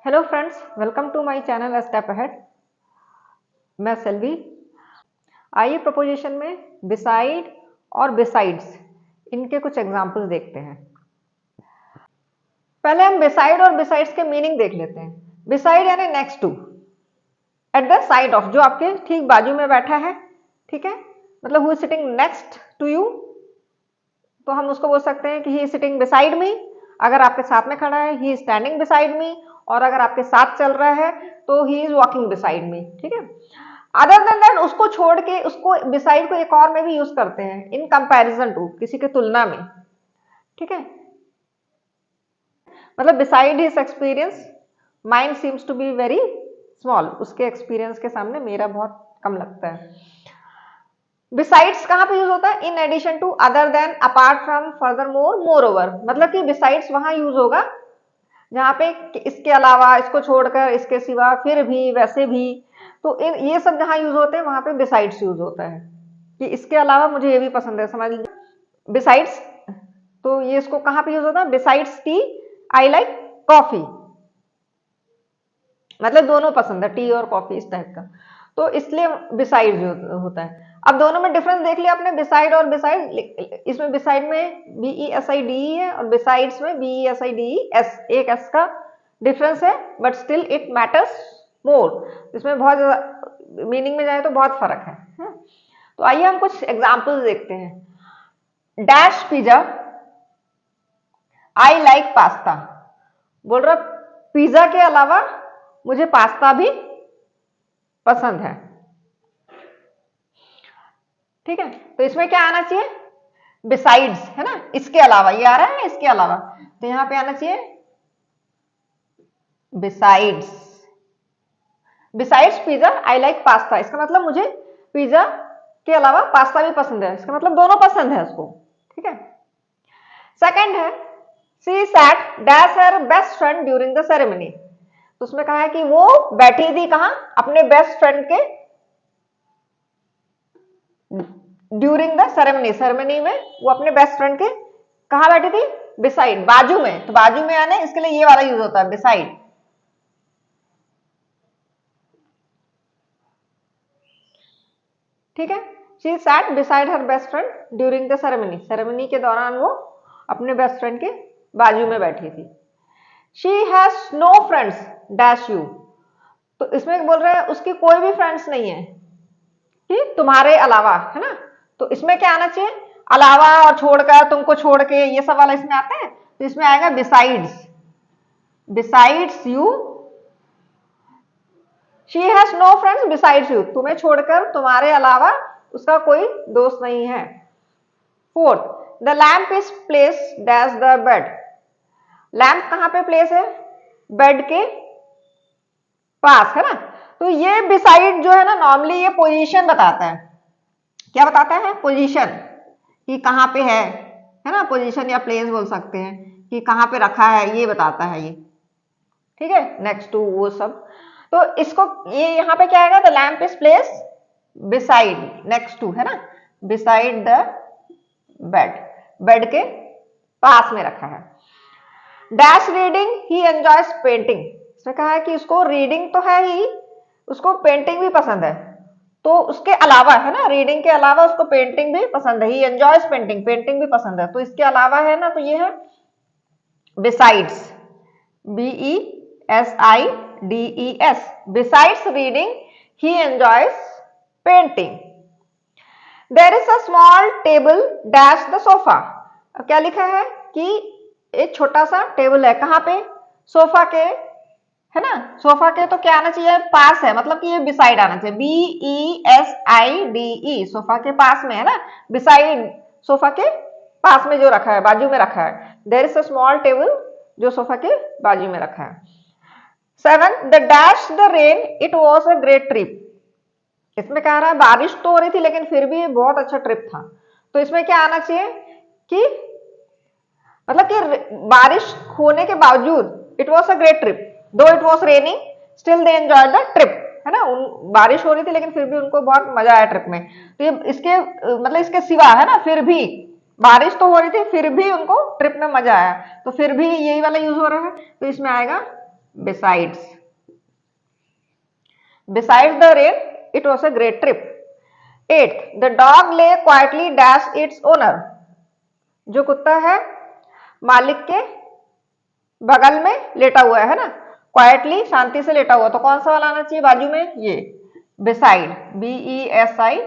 Hello friends, welcome to my channel a step ahead. मैं सेल्वी। आइए preposition में beside और बिसाइड्स इनके कुछ एग्जांपल्स देखते हैं। पहले हम बिसाइड और बिसाइड्स के मीनिंग देख लेते हैं। बिसाइड यानी next to, at the side of, जो आपके ठीक बाजू में बैठा है। ठीक है, मतलब who is sitting next to you, तो हम उसको बोल सकते हैं कि he is sitting beside me. अगर आपके साथ में खड़ा है, he is standing beside me. और अगर आपके साथ चल रहा है तो he is walking beside me. ठीक है, अदर देन दैट, उसको छोड़ के उसको बिसाइड को एक और में भी यूज करते हैं, इन कंपैरिजन टू, किसी के तुलना में। ठीक है, मतलब beside his experience mine seems to be very small, उसके एक्सपीरियंस के सामने मेरा बहुत कम लगता है। बिसाइड्स कहां पे यूज होता है? In addition to, other than, apart from, furthermore, moreover. मतलब कि बिसाइड्स वहां यूज होगा जहां पे इसके अलावा, इसको छोड़कर, इसके सिवा, फिर भी, वैसे भी। तो ये सब जहां यूज होते हैं वहां पे बिसाइड्स यूज होता है कि इसके अलावा मुझे ये भी पसंद है, समझ लीजिए बिसाइड्स। तो ये इसको कहां पे यूज होता है? Besides T I like coffee, मतलब दोनों पसंद है, टी और कॉफी, इस टाइप का। तो इसलिए बिसाइड होता है। अब दोनों में डिफरेंस देख लिया आपने, बिसाइड और बिसाइड। इसमें बिसाइड में BESIDE है और बिसाइड्स में BESIDES, एक एस का डिफरेंस है, but still it matters more. इसमें बहुत ज्यादा मीनिंग में जाए तो बहुत फर्क है। तो आइए हम कुछ एग्जाम्पल्स देखते हैं। Dash pizza I like pasta, बोल रहा पिज्जा के अलावा मुझे पास्ता भी पसंद है। ठीक है, तो इसमें क्या आना चाहिए? बिसाइड्स, है ना, इसके अलावा। ये आ रहा है ना, इसके अलावा, तो यहां पे आना चाहिए besides. Besides pizza I like pasta, इसका मतलब मुझे पिज्जा के अलावा पास्ता भी पसंद है, इसका मतलब दोनों पसंद है उसको। ठीक है, सेकंड है she sat dash her best friend during the ceremony. तो उसमें कहा है कि वो बैठी थी कहां? अपने बेस्ट फ्रेंड के ड्यूरिंग द सेरेमनी, सेरेमनी में वो अपने बेस्ट फ्रेंड के कहां बैठी थी? बिसाइड, बाजू में। तो बाजू में आने इसके लिए ये वाला यूज होता है, बिसाइड। ठीक है, she set beside her best friend during the ceremony, ceremony के दौरान वो अपने बेस्ट फ्रेंड के बाजू में बैठी थी। She has no friends dash you, तो इसमें बोल रहे हैं उसकी कोई भी फ्रेंड्स नहीं है कि तुम्हारे अलावा, है ना। तो इसमें क्या आना चाहिए? अलावा और छोड़कर, तुमको छोड़ के, ये सब वाला इसमें आता है। तो इसमें आएगा besides, besides you. She has no friends besides you, तुम्हें छोड़कर, तुम्हारे अलावा उसका कोई दोस्त नहीं है। Fourth, the lamp is place dash the bed, lamp कहां पे प्लेस है? बेड के पास, है ना। तो ये बिसाइड जो है ना, नॉर्मली ये पोजीशन बताता है। क्या बताता है? पोजीशन, कि कहां पे है ना, पोजीशन या प्लेस बोल सकते हैं, कि कहां पे रखा है, ये बताता है ये। ठीक है, नेक्स्ट टू, वो सब। तो इसको, ये यहां पे क्या आएगा? The lamp is place beside, next to, है ना, बिसाइड द बेड, बेड के पास में रखा है। Dash reading he enjoys painting, इसमें कहा है कि उसको रीडिंग तो है ही, उसको पेंटिंग भी पसंद है। तो उसके अलावा, है ना, रीडिंग के अलावा उसको पेंटिंग भी पसंद है, ही एंजॉयज पेंटिंग, पेंटिंग भी पसंद है। तो इसके अलावा है ना, तो ये है besides, BESIDES, besides reading he enjoys painting. There is a small table dash the sofa, अब क्या लिखा है कि एक छोटा सा टेबल है, कहां पे? सोफा के, है ना, सोफा के। तो क्या आना चाहिए? पास है, मतलब कि ये बिसाइड आना चाहिए, BESIDE, सोफा के पास में, है ना, बिसाइड, सोफा के पास में जो रखा है, बाजू में रखा है। There is a small table, जो सोफा के बाजू में रखा है। 7, the dash the rain it was a great trip, इसमें कह रहा है बारिश तो हो रही थी लेकिन फिर भी बहुत अच्छा ट्रिप था। तो इसमें क्या आना चाहिए कि मतलब कि बारिश होने के बावजूद it was a great trip, though it was raining still they enjoy the trip, है ना, बारिश हो रही थी लेकिन फिर भी उनको बहुत मजा आया ट्रिप में। तो ये इसके मतलब इसके सिवा, है ना, फिर भी बारिश तो हो रही थी फिर भी उनको ट्रिप में मजा आया, तो फिर भी यही वाला यूज हो रहा है। तो इसमें आएगा besides. Besides the rain, it was a great trip. 8th, the dog lay quietly dash its owner. जो कुत्ता है मालिक के बगल में लेटा हुआ है ना, क्वाइटली शांति से लेटा हुआ, तो कौन सा वाला आना चाहिए बाजू में, ये beside, BESIDE,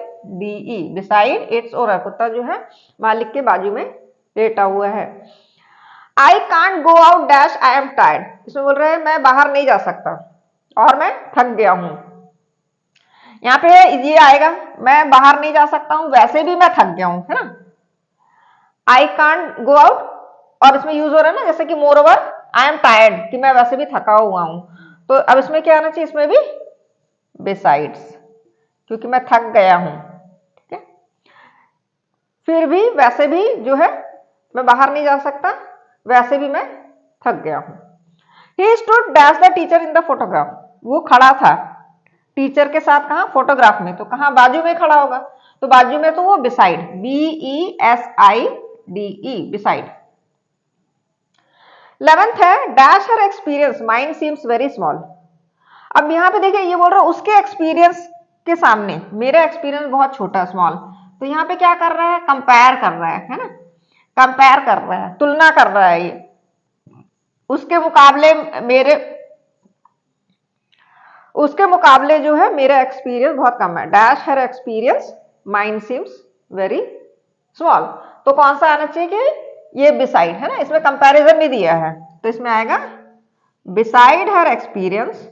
beside its owner, कुत्ता जो है मालिक के बाजू में लेटा हुआ है। I can't go out dash I am tired, इसमें बोल रहे हैं मैं बाहर नहीं जा सकता और मैं थक गया हूं। यहाँ पे ये आएगा, मैं बाहर नहीं जा सकता हूं वैसे भी मैं थक गया हूं, है ना। आई कांट गो आउट और इसमें यूज हो रहा है ना, जैसे कि more over I am tired, कि मैं वैसे भी थका हुआ हूं, तो अब इसमें क्या आना चाहिए, इसमें भी बिसाइड्स, क्योंकि मैं थक गया हूं, ठीक है। फिर भी वैसे भी जो है मैं बाहर नहीं जा सकता, वैसे भी मैं थक गया हूं। He stood dash the teacher in the photograph, वो खड़ा था टीचर के साथ, कहा फोटोग्राफ में, तो कहा बाजू में खड़ा होगा, तो बाजू में तो वो बिसाइड, BESIDE, बिसाइड। 11th है dash her experience mine seems very small. अब यहाँ पे देखिए ये बोल रहा है उसके एक्सपीरियंस के सामने मेरा एक्सपीरियंस बहुत छोटा, स्मॉल, तो यहाँ पे क्या कर रहा है, कंपेयर कर रहा है ना, कंपेयर कर रहा है, तुलना कर रहा है, ये उसके मुकाबले जो है मेरा एक्सपीरियंस बहुत कम है। Dash her experience mine seems very small, तो कौन सा आना चाहिए कि ये बिसाइड है ना, इसमें कंपैरिजन नहीं दिया है, तो इसमें आएगा बिसाइड हर एक्सपीरियंस,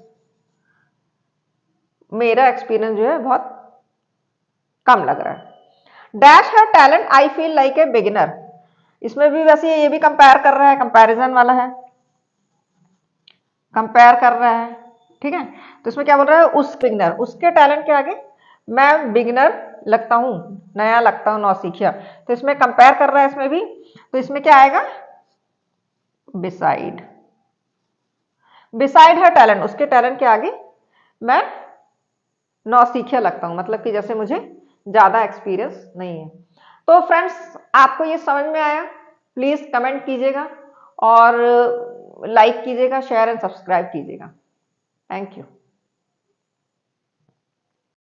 मेरा एक्सपीरियंस जो है बहुत कम लग रहा है। Dash her talent I feel like a beginner, इसमें भी वैसे ये भी कंपेयर कर रहा है, कंपैरिजन वाला है, कंपेयर कर रहा है, ठीक है। तो इसमें क्या बोल रहा है, उस बिगिनर, उसके टैलेंट के आगे मैं बिगिनर लगता हूं, नया लगता हूं, नौसिखिया, तो इसमें कंपेयर कर रहा है इसमें भी, तो इसमें क्या आएगा, बिसाइड, बिसाइड हर टैलेंट, उसके टैलेंट के आगे मैं नौसिखिया लगता हूं, मतलब कि जैसे मुझे ज्यादा एक्सपीरियंस नहीं है। तो फ्रेंड्स आपको ये समझ में आया, प्लीज कमेंट कीजिएगा और लाइक कीजिएगा, शेयर एंड सब्सक्राइब कीजिएगा। Thank you.